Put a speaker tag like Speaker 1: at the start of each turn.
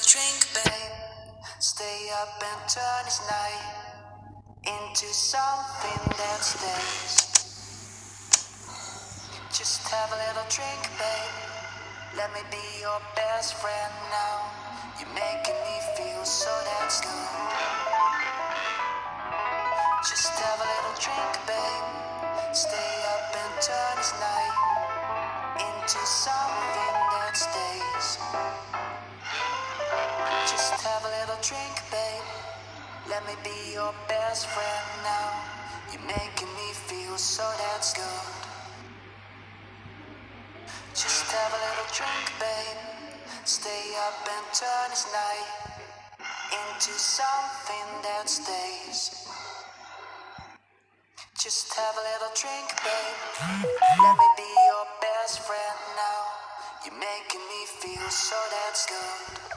Speaker 1: drink, babe. Stay up and turn this night into something that stays. Just have a little drink, babe. Let me be your best friend now. You're making me feel so that's good. Just have a little drink, babe. Stay up and turn this night into something that stays. Just have a little drink, babe. Let me be your best friend now. You're making me feel so that's good. Just have a little drink, babe. Stay up and turn this night into something that stays. Just have a little drink, babe. Let me be your best friend now. You're making me feel so that's good.